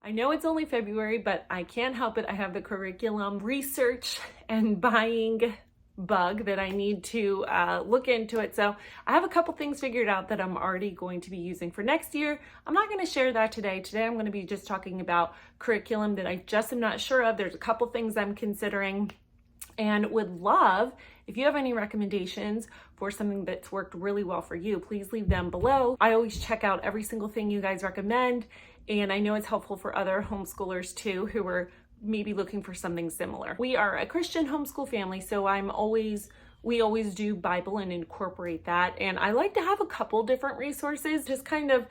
I know it's only February, but I can't help it. I have the curriculum research and buying bug that I need to look into it. So I have a couple things figured out that I'm already going to be using for next year. I'm not going to share that today. Today I'm going to be just talking about curriculum that I just am not sure of. There's a couple things I'm considering and would love, if you have any recommendations for something that's worked really well for you, please leave them below. I always check out every single thing you guys recommend, and I know it's helpful for other homeschoolers too who are maybe looking for something similar. We are a Christian homeschool family, so we always do Bible and incorporate that. And I like to have a couple different resources, just kind of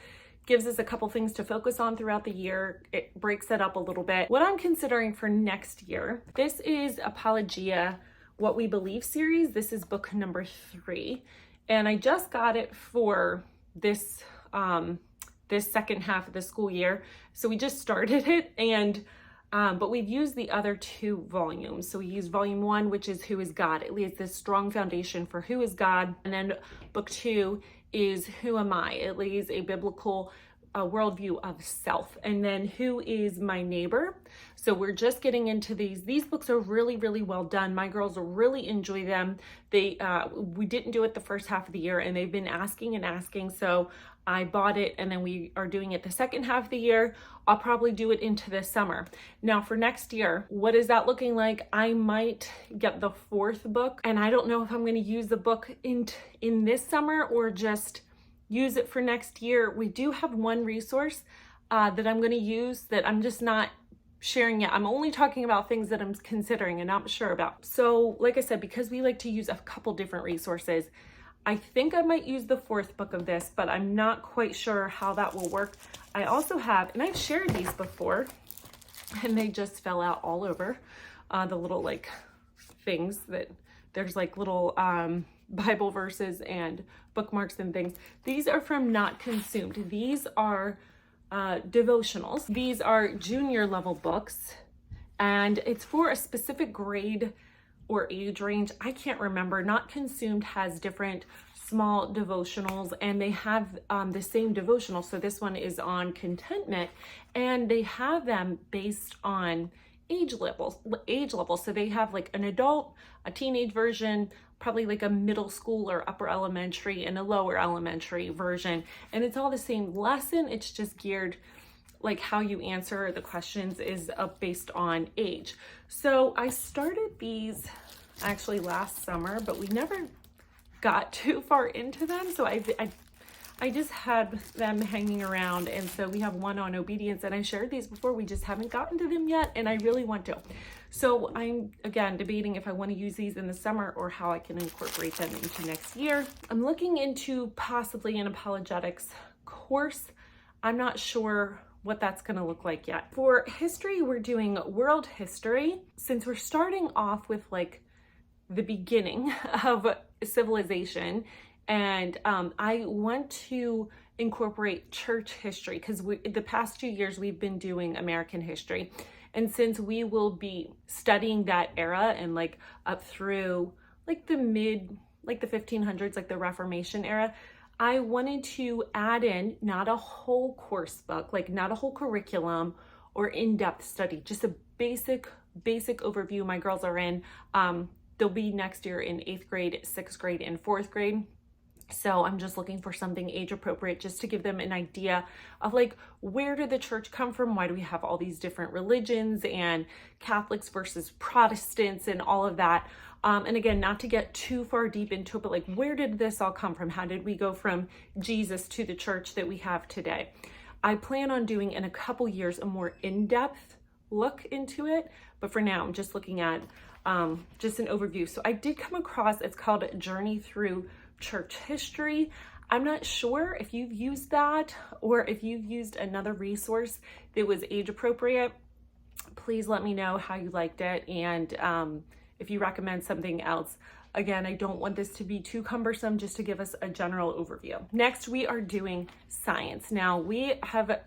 gives us a couple things to focus on throughout the year. It breaks it up a little bit. What I'm considering for next year, this is Apologia, What We Believe series. This is book number 3. And I just got it for this, this second half of the school year. So we just started it, and but we've used the other 2 volumes. So we used volume 1, which is Who is God? It lays this strong foundation for who is God. And then book 2 is Who Am I? It lays a biblical worldview of self. And then Who is My Neighbor? So we're just getting into these. These books are really, really well done. My girls really enjoy them. We didn't do it the first half of the year, and they've been asking and asking. So I bought it, and then we are doing it the second half of the year. I'll probably do it into the summer. Now for next year, what is that looking like? I might get the 4th book, and I don't know if I'm going to use the book in this summer or just use it for next year. We do have one resource that I'm going to use that I'm just not sharing yet. I'm only talking about things that I'm considering and not sure about. So like I said, because we like to use a couple different resources, I think I might use the 4th book of this, but I'm not quite sure how that will work. I also have, and I've shared these before, and they just fell out all over the little like things that there's like little Bible verses and bookmarks and things. These are from Not Consumed. These are devotionals. These are junior level books, and it's for a specific grade or age range. I can't remember. Not Consumed has different small devotionals, and they have the same devotional. So this one is on contentment, and they have them based on age levels. So they have like an adult, a teenage version, probably like a middle school or upper elementary, and a lower elementary version. And it's all the same lesson. It's just geared, like how you answer the questions is based on age. So I started these actually last summer, but we never got too far into them. So I just had them hanging around. And so we have one on obedience, and I shared these before. We just haven't gotten to them yet, and I really want to. So I'm, again, debating if I want to use these in the summer or how I can incorporate them into next year. I'm looking into possibly an apologetics course. I'm not sure what that's going to look like yet. For history, we're doing world history. Since we're starting off with like the beginning of civilization, and I want to incorporate church history because the past 2 years we've been doing American history. And since we will be studying that era and like up through like the 1500s, like the Reformation era, I wanted to add in not a whole course book, like not a whole curriculum or in-depth study, just a basic overview. My girls are in, they'll be next year in 8th grade, 6th grade, and 4th grade. So I'm just looking for something age appropriate just to give them an idea of like, where did the church come from? Why do we have all these different religions and Catholics versus Protestants and all of that? And again, not to get too far deep into it, but like, where did this all come from? How did we go from Jesus to the church that we have today? I plan on doing in a couple years a more in-depth look into it, but for now I'm just looking at just an overview. So I did come across, it's called Journey Through Church History. I'm not sure if you've used that or if you've used another resource that was age appropriate. Please let me know how you liked it, and if you recommend something else. Again, I don't want this to be too cumbersome, just to give us a general overview. Next, we are doing science. Now, we have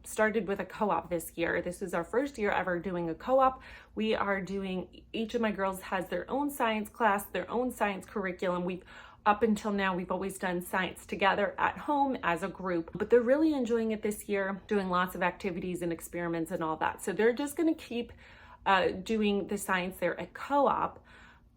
started with a co-op this year. This is our first year ever doing a co-op. We are doing, each of my girls has their own science class, their own science curriculum. We've Up until now, we've always done science together at home as a group, but they're really enjoying it this year, doing lots of activities and experiments and all that. So they're just going to keep doing the science there at co-op.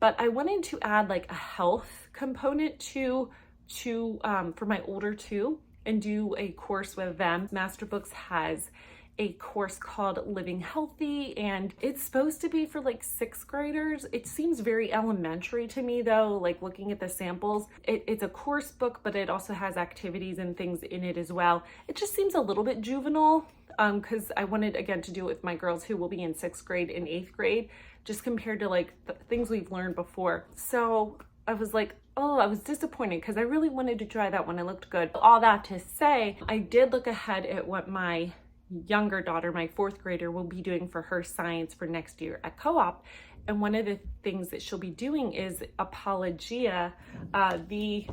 But I wanted to add like a health component to for my older two and do a course with them. Masterbooks has a course called Living Healthy, and it's supposed to be for like 6th graders. It seems very elementary to me though, like looking at the samples. It's a course book, but it also has activities and things in it as well. It just seems a little bit juvenile because I wanted, again, to do it with my girls who will be in 6th grade and 8th grade, just compared to like the things we've learned before. So I was like, oh, I was disappointed because I really wanted to try that one. It looked good. All that to say, I did look ahead at what my younger daughter, my 4th grader, will be doing for her science for next year at co-op. And one of the things that she'll be doing is Apologia, the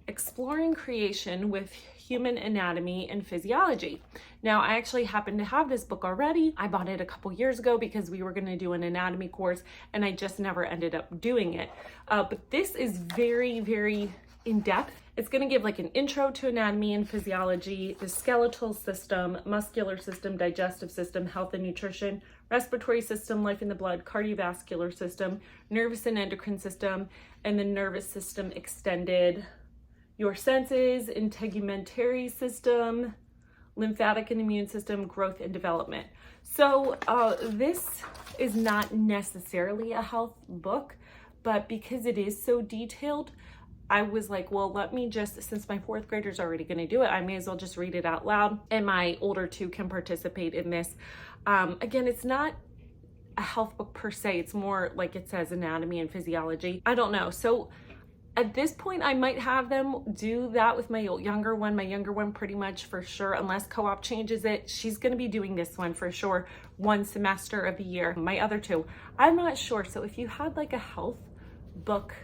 exploring creation with human anatomy and physiology. Now, I actually happen to have this book already. I bought it a couple years ago because we were going to do an anatomy course and I just never ended up doing it. But this is very, very in-depth. It's going to give like an intro to anatomy and physiology, the skeletal system, muscular system, digestive system, health and nutrition, respiratory system, life in the blood, cardiovascular system, nervous and endocrine system, and the nervous system extended, your senses, integumentary system, lymphatic and immune system, growth and development. So this is not necessarily a health book, but because it is so detailed, I was like, well, let me just, since my 4th grader's already going to do it, I may as well just read it out loud and my older two can participate in this. Again, it's not a health book per se. It's more like it says anatomy and physiology. I don't know. So at this point, I might have them do that with my younger one. My younger one pretty much for sure, unless co-op changes it, she's going to be doing this one for sure, one semester of the year. My other two, I'm not sure. So if you had like a health book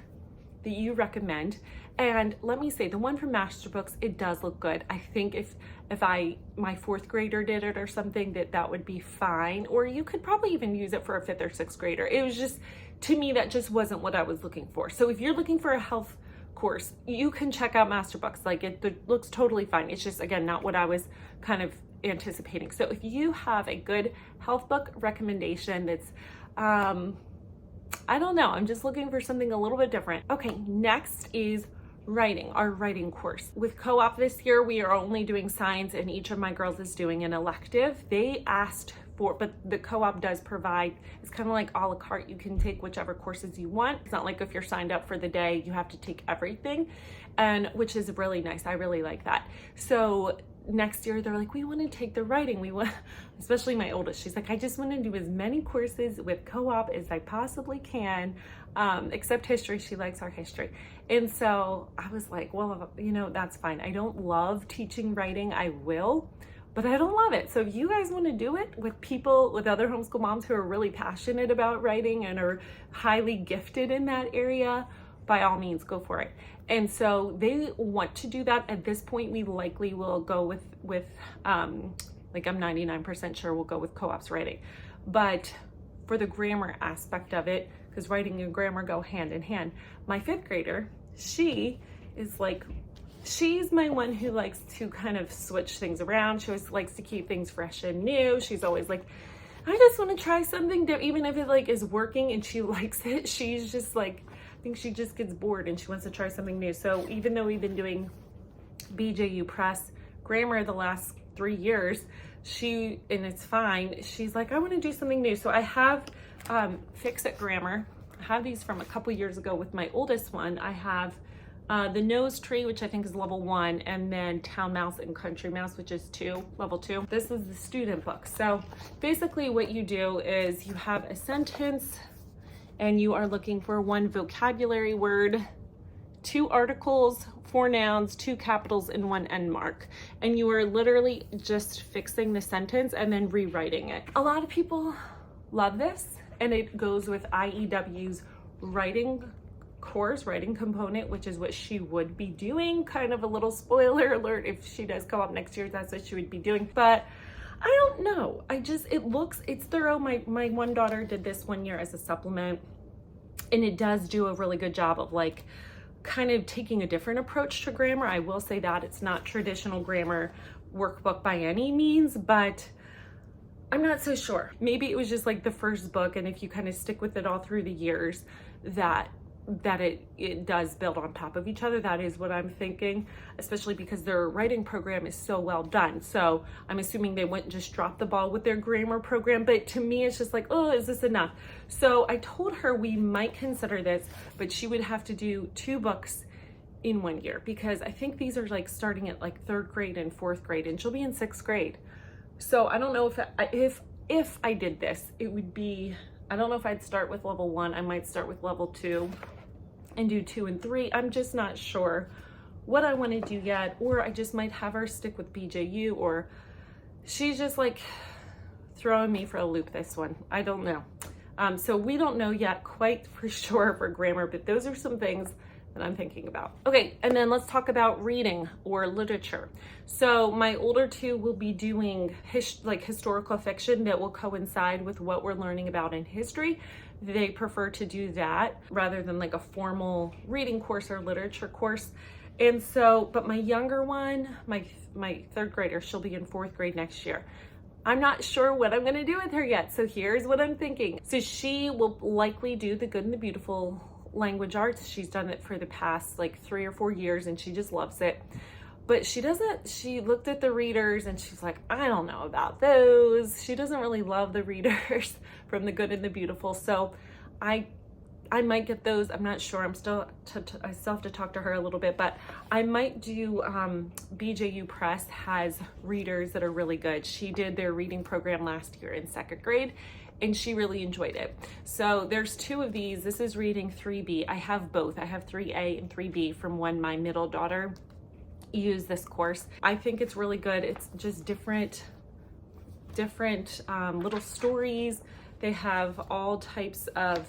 that you recommend, and let me say, the one from Masterbooks, it does look good. I think if my 4th grader did it or something, that would be fine. Or you could probably even use it for a 5th or 6th grader. It was just, to me, that just wasn't what I was looking for. So if you're looking for a health course, you can check out Masterbooks. Like it looks totally fine. It's just, again, not what I was kind of anticipating. So if you have a good health book recommendation that's, I don't know, I'm just looking for something a little bit different. Okay, next is writing, our writing course. With co-op this year, we are only doing science and each of my girls is doing an elective. They asked for, but the co-op does provide, it's kind of like a la carte. You can take whichever courses you want. It's not like if you're signed up for the day, you have to take everything, and which is really nice. I really like that. So next year they're like, we want to take the writing. We want, especially my oldest, she's like, I just want to do as many courses with co-op as I possibly can, except history. She likes our history. And so I was like, well, you know, that's fine. I don't love teaching writing. I will, but I don't love it. So if you guys want to do it with people, with other homeschool moms who are really passionate about writing and are highly gifted in that area, by all means, go for it. And so they want to do that. At this point, we likely will go with like I'm 99% sure we'll go with co-op's writing. But for the grammar aspect of it, because writing and grammar go hand in hand, my 5th grader, she is like, she's my one who likes to kind of switch things around. She always likes to keep things fresh and new. She's always like, I just want to try something different, even if it like is working and she likes it. She's just like, I think she just gets bored and she wants to try something new. So even though we've been doing BJU Press grammar the last 3 years, and it's fine, she's like, I want to do something new. So I have Fix It Grammar. I have these from a couple years ago with my oldest one. I have the Nose Tree, which I think is level 1, and then Town Mouse and Country Mouse, which is level 2. This is the student book. So basically what you do is you have a sentence and you are looking for 1 vocabulary word, 2 articles, 4 nouns, 2 capitals, and 1 end mark. And you are literally just fixing the sentence and then rewriting it. A lot of people love this, and it goes with IEW's writing course, writing component, which is what she would be doing. Kind of a little spoiler alert, if she does co-op next year, that's what she would be doing. But I don't know. It's thorough. My one daughter did this one year as a supplement, and it does do a really good job of like kind of taking a different approach to grammar. I will say that it's not traditional grammar workbook by any means, but I'm not so sure. Maybe it was just like the first book, and if you kind of stick with it all through the years, that it does build on top of each other. That is what I'm thinking, especially because their writing program is so well done. So I'm assuming they wouldn't just drop the ball with their grammar program, but to me, it's just like, oh, is this enough? So I told her we might consider this, but she would have to do 2 books in 1 year, because I think these are like starting at like 3rd grade and 4th grade, and she'll be in 6th grade. So I don't know if I did this, it would be, I don't know if I'd start with level 1. I might start with level 2 and do 2 and 3. I'm just not sure what I want to do yet, or I just might have her stick with BJU, or she's just like throwing me for a loop this one. I don't know. So we don't know yet quite for sure for grammar, but those are some things that I'm thinking about. Okay, and then let's talk about reading or literature. So my older 2 will be doing historical fiction that will coincide with what we're learning about in history. They prefer to do that rather than like a formal reading course or literature course. And so, but my younger one, my 3rd grader, she'll be in 4th grade next year. I'm not sure what I'm gonna do with her yet. So here's what I'm thinking. So she will likely do The Good and the Beautiful language arts. She's done it for the past like 3 or 4 years, and she just loves it. But she looked at the readers and she's like, I don't know about those. She doesn't really love the readers from The Good and the Beautiful. So I might get those. I'm not sure. I still have to talk to her a little bit, but I might do, BJU Press has readers that are really good. She did their reading program last year in 2nd grade, and she really enjoyed it. So there's 2 of these. This is reading 3B. I have both. I have 3A and 3B from when my middle daughter used this course. I think it's really good. It's just different little stories. They have all types of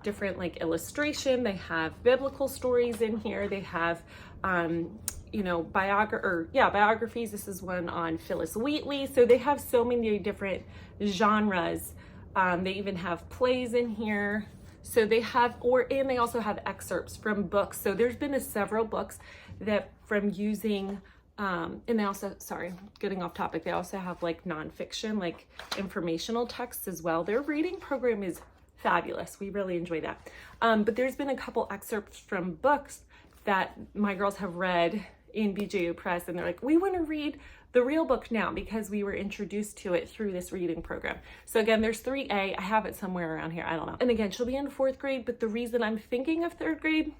different like illustration. They have biblical stories in here. They have biographies. This is one on Phyllis Wheatley. So they have so many different genres. They even have plays in here. So they have, and they also have excerpts from books. So there's been several books that from using, and they also, sorry, getting off topic, they also have like nonfiction, like informational texts as well. Their reading program is fabulous. We really enjoy that. But there's been a couple excerpts from books that my girls have read in BJU Press, and they're like, we want to read the real book now because we were introduced to it through this reading program. So again, there's 3A. I have it somewhere around here. I don't know. And again, she'll be in 4th grade, but the reason I'm thinking of 3rd grade,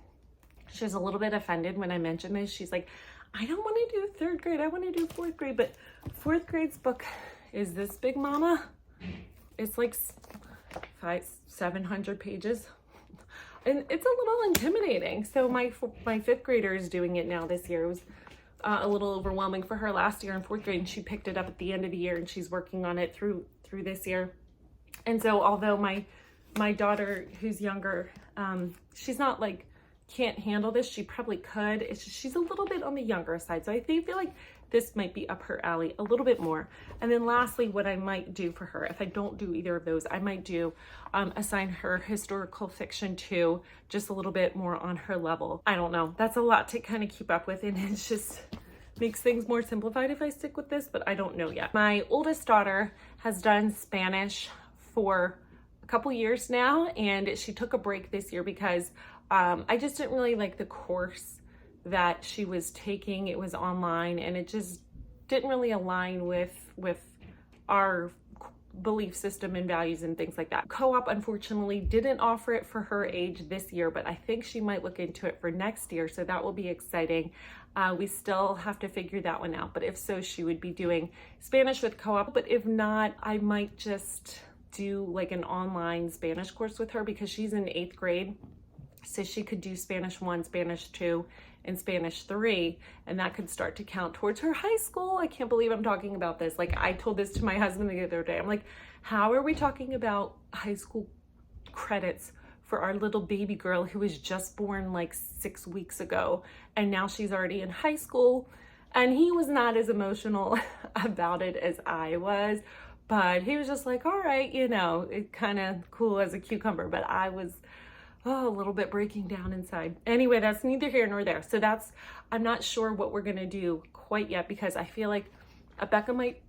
she was a little bit offended when I mentioned this. She's like, I don't want to do 3rd grade. I want to do 4th grade, but 4th grade's book is this big, mama. It's like 700 pages. And it's a little intimidating. So my 5th grader is doing it now this year. It was a little overwhelming for her last year in 4th grade, and she picked it up at the end of the year, and she's working on it through this year. And so although my daughter, who's younger, she's not like can't handle this, she probably could. It's just, she's a little bit on the younger side. So I feel like this might be up her alley a little bit more. And then lastly, what I might do for her, if I don't do either of those, I might do assign her historical fiction to just a little bit more on her level. I don't know. That's a lot to kind of keep up with, and it just makes things more simplified if I stick with this, but I don't know yet. My oldest daughter has done Spanish for a couple years now, and she took a break this year because I just didn't really like the course that she was taking. It was online, and it just didn't really align with our belief system and values and things like that. Co-op unfortunately didn't offer it for her age this year, but I think she might look into it for next year, so that will be exciting. We still have to figure that one out, but if so, she would be doing Spanish with co-op. But if not, I might just do like an online Spanish course with her because she's in 8th grade. So she could do Spanish 1, Spanish 2, and Spanish 3, and that could start to count towards her high school. I can't believe I'm talking about this. Like, I told this to my husband the other day. I'm like, how are we talking about high school credits for our little baby girl who was just born like 6 weeks ago, and now she's already in high school? And he was not as emotional about it as I was, but he was just like, all right, you know, it's kind of cool as a cucumber. But I was a little bit breaking down inside. Anyway, that's neither here nor there. So I'm not sure what we're gonna do quite yet, because I feel like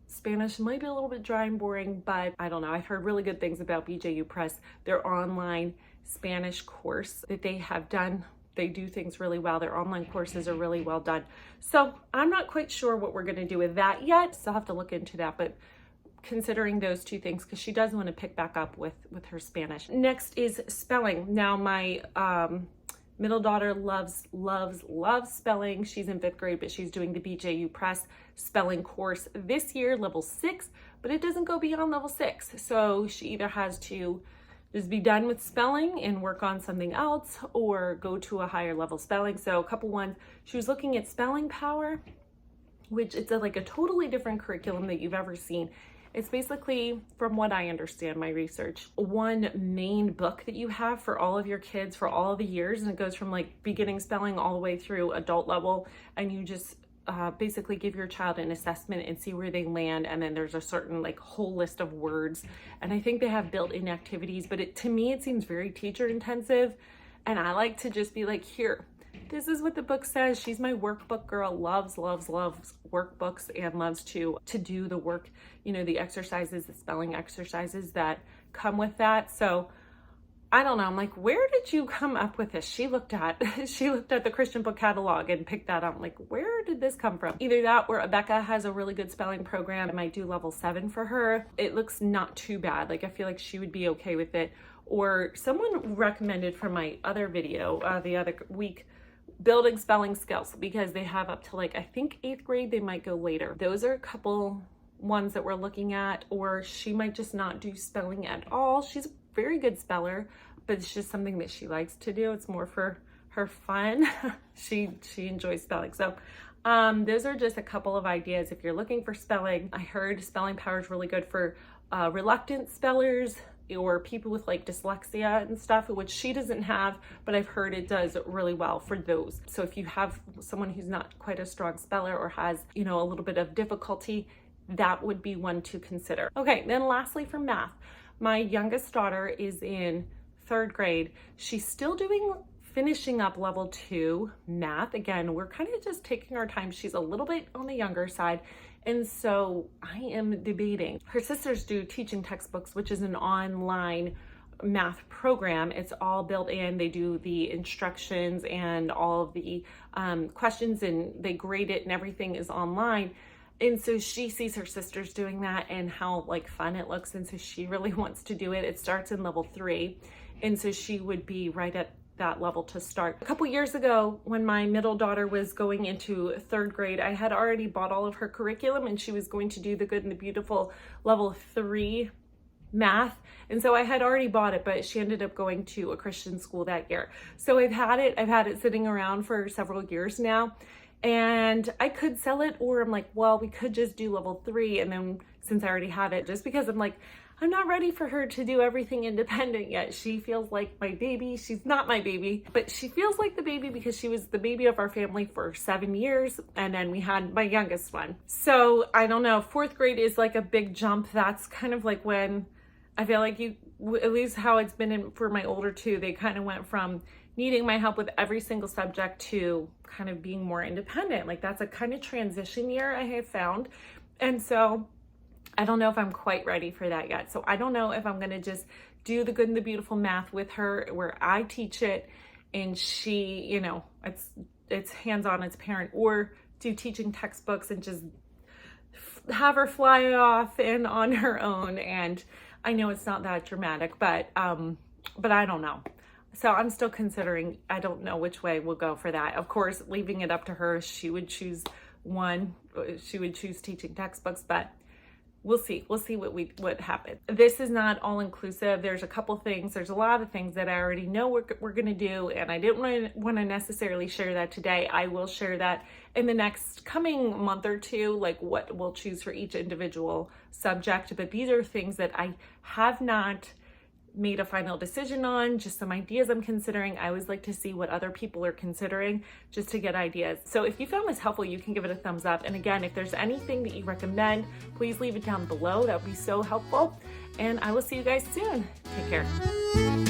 Spanish might be a little bit dry and boring, but I don't know. I've heard really good things about BJU Press, their online Spanish course that they have done. They do things really well. Their online courses are really well done. So I'm not quite sure what we're gonna do with that yet. So I'll have to look into that, but considering those two things, because she does want to pick back up with her Spanish. Next is spelling. Now my middle daughter loves spelling. She's in 5th grade, but she's doing the BJU Press spelling course this year, level 6, but it doesn't go beyond level 6. So she either has to just be done with spelling and work on something else, or go to a higher level spelling. So a couple ones, she was looking at Spelling Power, which it's like a totally different curriculum that you've ever seen. It's basically, from what I understand, my research, one main book that you have for all of your kids for all of the years, and it goes from like beginning spelling all the way through adult level, and you just basically give your child an assessment and see where they land, and then there's a certain like whole list of words, and I think they have built-in activities, but to me it seems very teacher intensive, and I like to just be like, here, this is what the book says. She's my workbook girl, loves workbooks, and loves to do the work, you know, the exercises, the spelling exercises that come with that. So I don't know. I'm like, where did you come up with this? She looked at the Christian book catalog and picked that up. I'm like, where did this come from? Either that, or Becca has a really good spelling program. I might do level 7 for her. It looks not too bad. Like, I feel like she would be okay with it. Or someone recommended from my other video the other week, building spelling skills, because they have up to like, I think 8th grade, they might go later. Those are a couple ones that we're looking at. Or she might just not do spelling at all. She's a very good speller, but it's just something that she likes to do. It's more for her fun. she enjoys spelling. So those are just a couple of ideas if you're looking for spelling. I heard Spelling Power is really good for reluctant spellers, or people with like dyslexia and stuff, which she doesn't have, but I've heard it does really well for those. So if you have someone who's not quite a strong speller, or has, you know, a little bit of difficulty, that would be one to consider. Okay, then lastly for math, my youngest daughter is in 3rd grade. She's still finishing up level 2 math. Again, we're kind of just taking our time. She's a little bit on the younger side. And so I am debating. Her sisters do teaching textbooks, which is an online math program. It's all built in. They do the instructions and all of the questions, and they grade it, and everything is online. And so she sees her sisters doing that and how like fun it looks. And so she really wants to do it. It starts in level 3. And so she would be right at that level to start. A couple years ago, when my middle daughter was going into 3rd grade, I had already bought all of her curriculum, and she was going to do the Good and the Beautiful level 3 math. And so I had already bought it, but she ended up going to a Christian school that year. So I've had it sitting around for several years now, and I could sell it, or I'm like, well, we could just do level 3. And then since I already have it, just because I'm like, I'm not ready for her to do everything independent yet. She feels like my baby. She's not my baby, but she feels like the baby because she was the baby of our family for 7 years. And then we had my youngest one. So I don't know, 4th grade is like a big jump. That's kind of like when I feel like at least how it's been for my older two, they kind of went from needing my help with every single subject to kind of being more independent. Like, that's a kind of transition year I have found. And so I don't know if I'm quite ready for that yet. So I don't know if I'm going to just do the Good and the Beautiful math with her, where I teach it and she, you know, it's hands-on as a parent, or do teaching textbooks and just have her fly off and on her own. And I know it's not that dramatic, but I don't know. So I'm still considering. I don't know which way we'll go for that. Of course, leaving it up to her, she would choose one. She would choose teaching textbooks, but we'll see. We'll see what happens. This is not all inclusive. There's a couple things. There's a lot of things that I already know we're going to do, and I didn't want to necessarily share that today. I will share that in the next coming month or two, like what we'll choose for each individual subject. But these are things that I have not made a final decision on, just some ideas I'm considering. I always like to see what other people are considering, just to get ideas. So if you found this helpful, you can give it a thumbs up. And again, if there's anything that you recommend, please leave it down below. That would be so helpful. And I will see you guys soon. Take care.